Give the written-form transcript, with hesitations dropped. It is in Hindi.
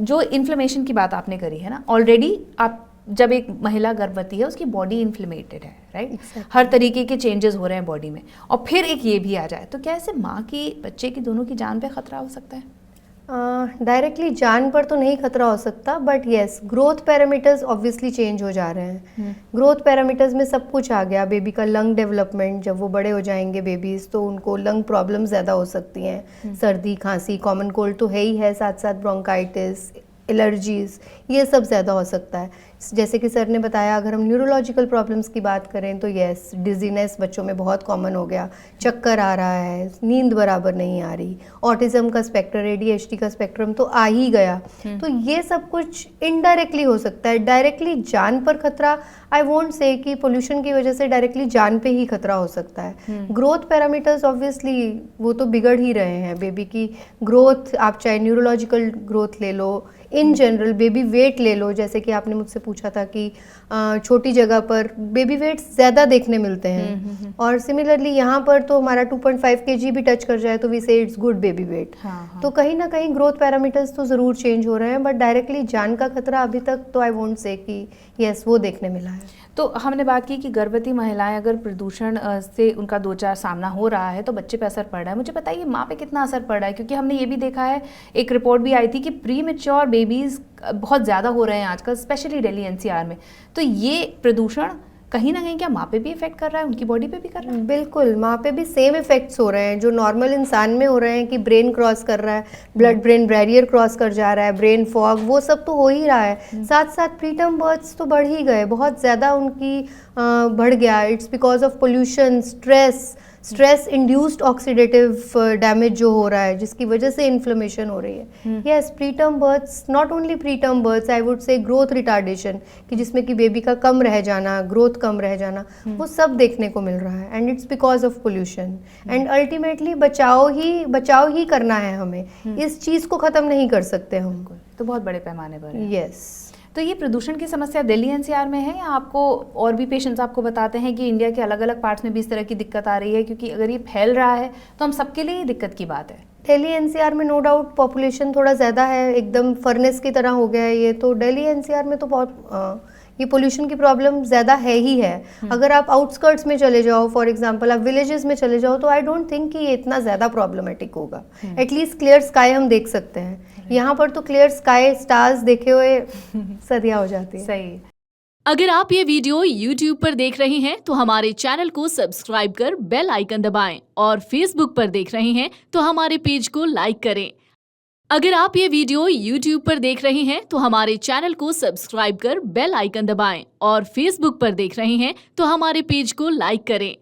जो इन्फ्लेमेशन की बात आपने करी है ना, ऑलरेडी आप जब एक महिला गर्भवती है उसकी बॉडी इन्फ्लेमेटेड है, राइट? हर तरीके के चेंजेस हो रहे हैं बॉडी में, और फिर एक ये भी आ जाए, तो क्या ऐसे माँ की, बच्चे की, दोनों की जान पे खतरा हो सकता है? डायरेक्टली जान पर तो नहीं खतरा हो सकता, but yes growth parameters obviously change हो जा रहे हैं। ग्रोथ पैरामीटर्स में सब कुछ आ गया। बेबी का लंग डेवलपमेंट, जब वो बड़े हो जाएंगे बेबीज तो उनको लंग प्रॉब्लम ज़्यादा हो सकती हैं। सर्दी, खांसी, कॉमन कोल्ड तो है ही है, साथ साथ ब्रोंकाइटिस, एलर्जीज, ये सब ज़्यादा हो सकता है। जैसे कि सर ने बताया, अगर हम न्यूरोलॉजिकल प्रॉब्लम्स की बात करें तो यस, डिजीनेस बच्चों में बहुत कॉमन हो गया, चक्कर आ रहा है, नींद बराबर नहीं आ रही, ऑटिज्म का स्पेक्ट्रम, ADHD का स्पेक्ट्रम तो आ ही गया। तो ये सब कुछ इनडायरेक्टली हो सकता है। डायरेक्टली जान पर खतरा, आई वोंट से कि पोल्यूशन की वजह से डायरेक्टली जान पे ही खतरा हो सकता है। ग्रोथ पैरामीटर्स ऑब्वियसली वो तो बिगड़ ही रहे हैं। बेबी की ग्रोथ, आप चाहे न्यूरोलॉजिकल ग्रोथ ले लो, इन जनरल बेबी वेट ले लो, जैसे कि आपने मुझसे पूछा था कि छोटी जगह पर बेबी वेट ज़्यादा देखने मिलते हैं, और सिमिलरली यहाँ पर तो हमारा 2.5 kg भी टच कर जाए तो वी से इट्स गुड बेबी वेट। तो कहीं ना कहीं ग्रोथ पैरामीटर्स तो ज़रूर चेंज हो रहे हैं, बट डायरेक्टली जान का खतरा अभी तक तो आई वोंट से कि यस वो देखने मिला है। तो हमने बात की कि गर्भवती महिलाएं अगर प्रदूषण से उनका दो चार सामना हो रहा है तो बच्चे पे असर पड़ रहा है। मुझे बताइए माँ पे कितना असर पड़ रहा है, क्योंकि हमने ये भी देखा है, एक रिपोर्ट भी आई थी कि प्री मैच्योर बेबीज बहुत ज़्यादा हो रहे हैं आजकल, स्पेशली दिल्ली NCR में। तो ये प्रदूषण कहीं ना कहीं क्या माँ पे भी इफेक्ट कर रहा है, उनकी बॉडी पे भी कर रहा है? बिल्कुल, माँ पे भी सेम इफेक्ट्स हो रहे हैं जो नॉर्मल इंसान में हो रहे हैं, कि ब्रेन क्रॉस कर रहा है, ब्लड ब्रेन बैरियर क्रॉस कर जा रहा है, ब्रेन फॉग, वो सब तो हो ही रहा है। साथ साथ प्रीटर्म बर्थ्स तो बढ़ ही गए, बहुत ज़्यादा उनकी बढ़ गया। It's because of pollution, stress induced oxidative damage जो हो रहा है, जिसकी वजह से इन्फ्लेमेशन हो रही है। Yes, preterm births, not only preterm births, I would say growth retardation, कि जिसमें कि बेबी का कम रह जाना, ग्रोथ कम रह जाना, वो सब देखने को मिल रहा है, and it's because of pollution. And ultimately बचाव ही करना है हमें, इस चीज़ को ख़त्म नहीं कर सकते हम। तो बहुत बड़े पैमाने पर है। यस। तो ये प्रदूषण की समस्या दिल्ली NCR में है, या आपको और भी पेशेंट्स आपको बताते हैं कि इंडिया के अलग अलग पार्ट्स में भी इस तरह की दिक्कत आ रही है? क्योंकि अगर ये फैल रहा है तो हम सबके लिए ही दिक्कत की बात है। दिल्ली NCR में नो डाउट पॉपुलेशन थोड़ा ज़्यादा है, एकदम फर्नेस की तरह हो गया है ये, तो दिल्ली NCR में तो बहुत ये पोल्यूशन की प्रॉब्लम ज़्यादा है ही है। अगर आप आउटस्कर्ट्स में चले जाओ, फॉर एग्जांपल आप विलेजेस में चले जाओ, तो आई डोंट थिंक कि ये इतना ज़्यादा प्रॉब्लमेटिक होगा। एटलीस्ट क्लियर स्काई हम देख सकते हैं। यहाँ पर तो क्लियर स्काई, स्टार्स देखे हुए सदियाँ हो जाती है। सही। अगर आप ये वीडियो YouTube पर देख रहे हैं तो हमारे चैनल को सब्सक्राइब कर बेल आइकन दबाएं, और Facebook पर देख रहे हैं तो हमारे पेज को लाइक करें। अगर आप ये वीडियो YouTube पर देख रहे हैं तो हमारे चैनल को सब्सक्राइब कर बेल आइकन दबाएं, और Facebook पर देख रहे हैं तो हमारे पेज को लाइक करें।